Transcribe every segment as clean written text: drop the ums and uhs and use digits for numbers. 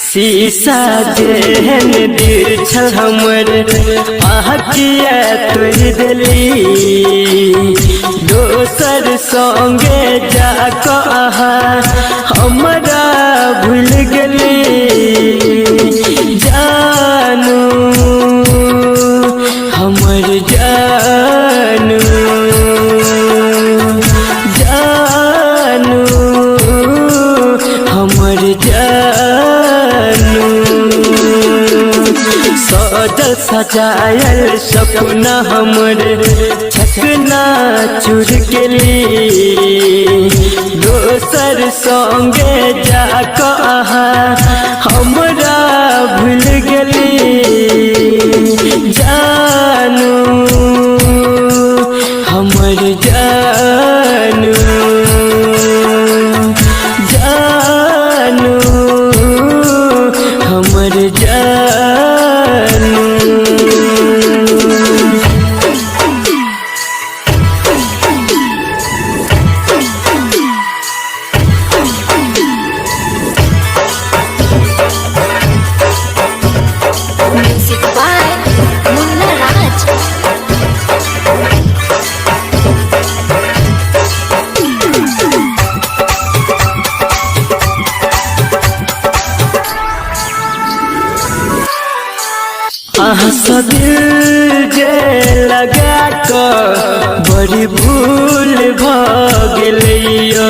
शीशा जेहन दिल छल हमर आँखिया तोड़ देली दोसर संगे जाक हमरा भूल गेली जानू हमर जानू जानू हमर सजल सजायल सपना हमर छकना चूर गेली दोसर संगे जाक हमरा भूल गेली जानू हमर जानू जानू हमर जानू। Music by Munna Raj. दिल जे लगा बड़ी भूल भैया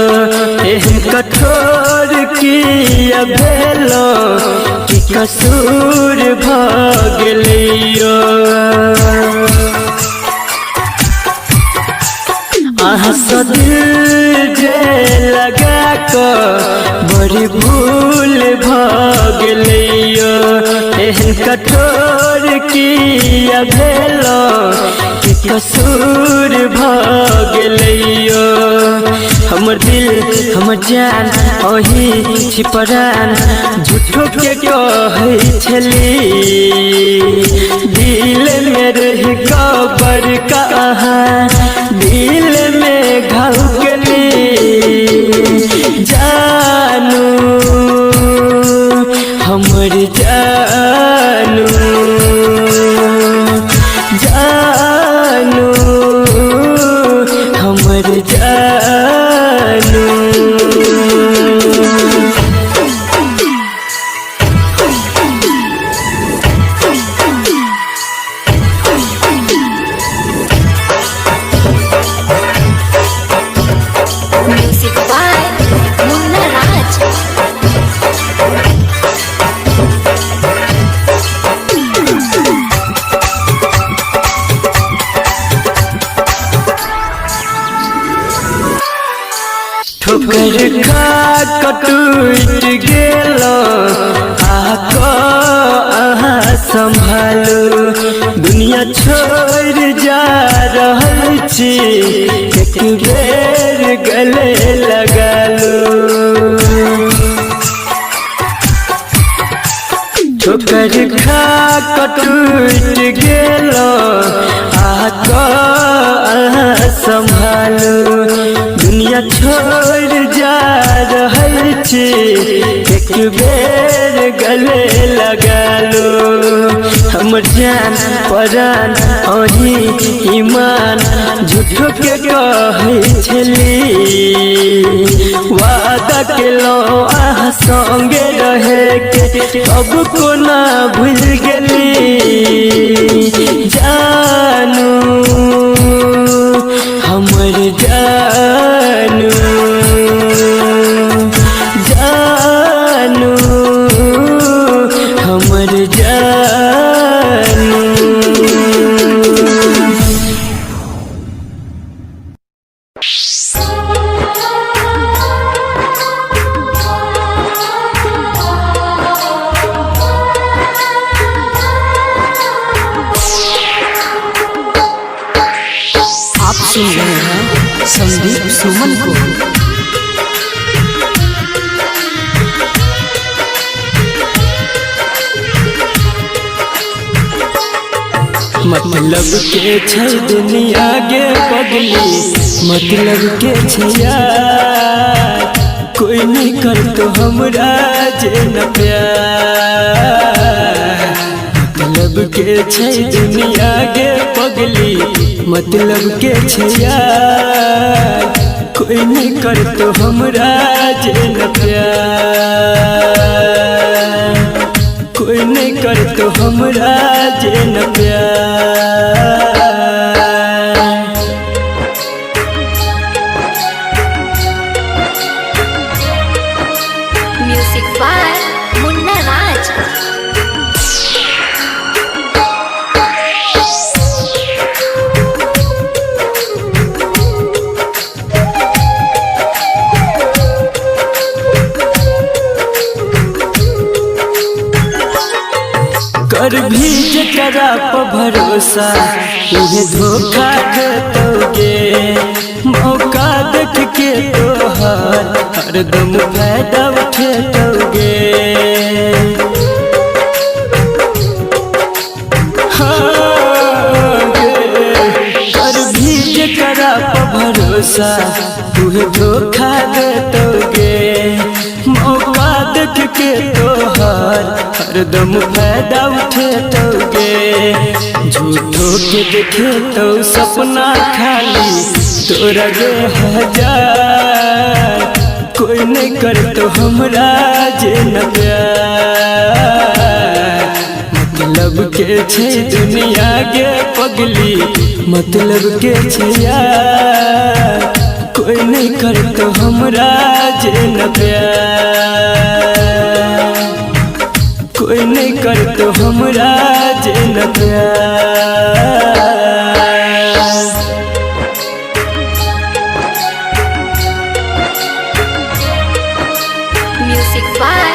एहन कठोर किया भेलो कि कसूर भैया दिल जे लगा बड़ी भूल भैया एहन कठोर किया भेलो कि कसूर भैया हमर दिल हमर जान अही छिपरान झूठो के कहै छली दिल में रह कबर कहाँ दिल में घाव गेली जानू हमर जानू जानू हमर जानू। Music by Munna Raj. ठोकर खा टूट गेलो अहाँ संभालो दुनिया छोड़ जा रहल छी एक बेर गले लगा लो ठोकर खा टूट गेलो अहाँ संभालो दुनिया छोड़ जा रहल छी एक बेर गले लगा लो हमर जान परान अही ईमान झूठो के कहै छली वादा केलो अहाँ संगे रहे के अब कोना भूल गेली जानू हमर जानू जानू हमर जानू। आप सुन रहे हैं संदीप सुमन को। मतलब के छै दुनिया गे पगली, मतलब के छै यार, कोई नहीं कर तो हमरा जे न प्यार। मतलब के छै दुनिया गे पगली, मतलब के छै यार, कोई नहीं कर तो हमरा जे न प्यार, कोई नहीं कर तो हमरा जे न प्यार। म्यूजिक बाय मुन्ना राज। कर भी जकरा पर भरोसा उन्हें धोखा देतोगे, मौका देख के तोहार हरदम फायदा उठेतोगे। कर भी जकरा पर भरोसा उन्हें धोखा देतोगे, मौका देख के तोहार हरदम फायदा उठेतोगे। झूठो के देखे तो सपना खाली तोरा गे हजार, कोई नहीं कर तो हमरा जे न प्यार। मतलब के छै दुनिया गे पगली, मतलब के छै यार, कोई नहीं कर तो हमरा जे न प्यार, कोई नहीं कर तो हमरा जे न प्यार। म्यूजिक बाय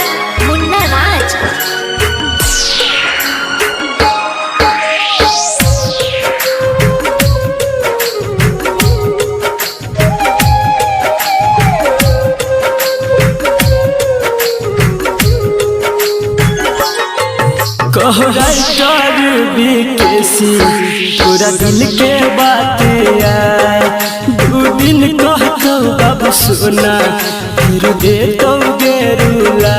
मुन्ना राज। कहो राइटर बीकेसी पूरा दिल के बात आए, दू दिन कहतो बाबू सोना फिर देतो गेरुला।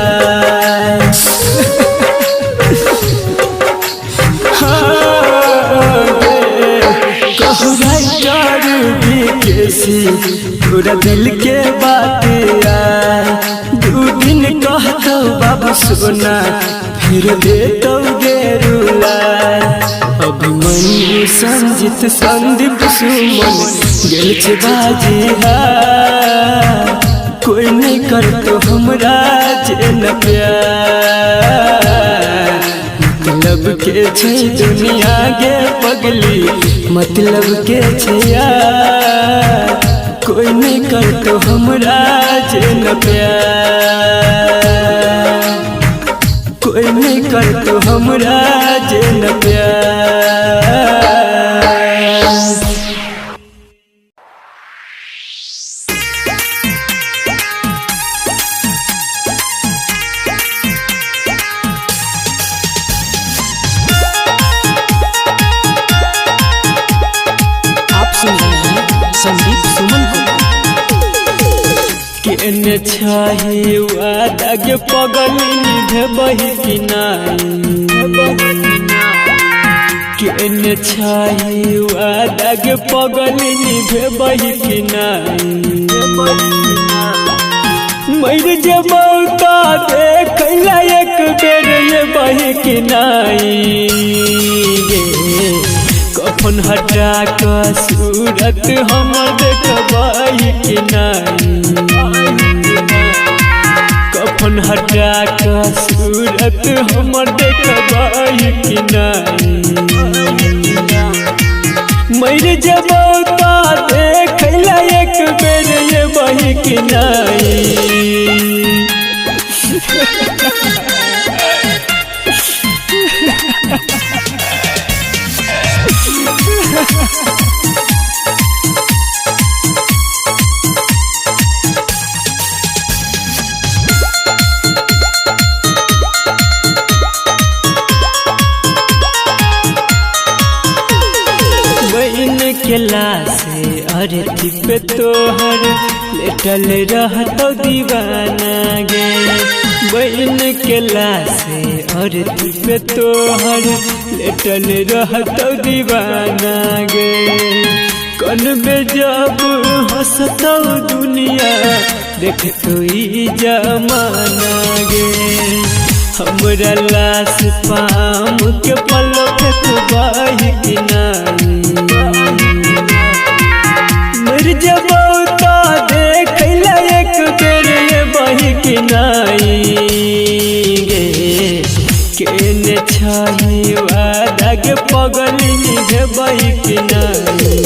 कहो राइटर बीकेसी पूरा दिल के बात आए, दू दिन कहतो बाबू सोना फिर देतो गेरुला। अभिमन्यु संजित संदीप सुमन गेल छै बाजी हार, कोई नहीं कर तो हमरा जे न प्यार। मतलब के छै दुनिया गे पगली, मतलब के छै यार, कोई नहीं कर तो हमरा जे न प्यार, कोई नहीं कर तो हमरा जे न प्यार। आप सुन रहे हैं संदीप सुमन को। केने छाही वादा गे पगली निभबही कि नाई, केने छाही वादा गे पगली निभबही कि नाई। मर जबौ तो देखला एक बेर ये बही कि नाई गे, कफन हटा के सूरत हमर देखबही कि नाई। कफन हटा के सूरत हमर देखबही कि नाई। मर जबौ तो देखला एक बेर ये बही कि नाई। से अरती पे तोहर लेटल रहतो दीवाना गे बहन के लासे अरती पे तोहर लेटल रहतो दीवाना गे कन में जब हंसतो दुनिया देख तो ई जमाना गे हमरा लाश पाम के पलक बाही किनाई मर जबो तो देख एक बेर ये बही किनाई गे केने छाही वादा के पगली निभे बही किनाई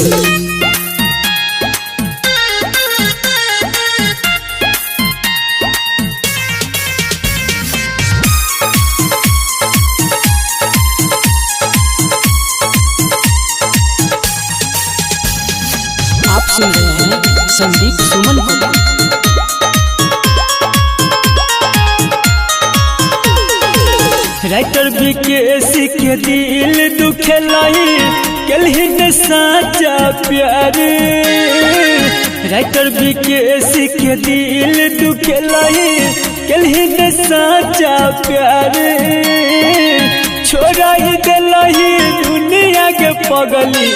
आप सुन रहे हैं संदीप सुमन को। राइटर विकेश के दिल दुखेलाई कलहिन साचा प्यार राइटर विकेश के दिल दुखेलाई कलहिन साचा प्यार छोड़ा ही दिलही दुनिया के पगली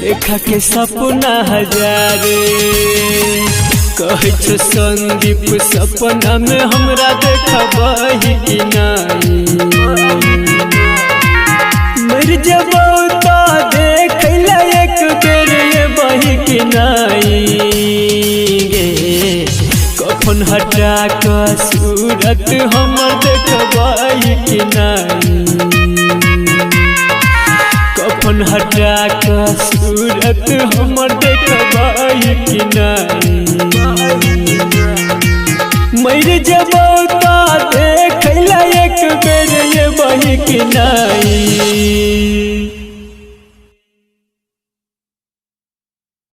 देखा के सपना हजारे कहे छो संदीप सपना में हमरा देखबही कि नहीं मर जबो तो देख एक बेर ये बही कि नहीं गे कफन हटा कर सूरत हमर देखबही कि नहीं कफन हटा कर सूरत हमर देखबही कि नहीं मर जबो तो देख एक बेर ये बही कि नहीं।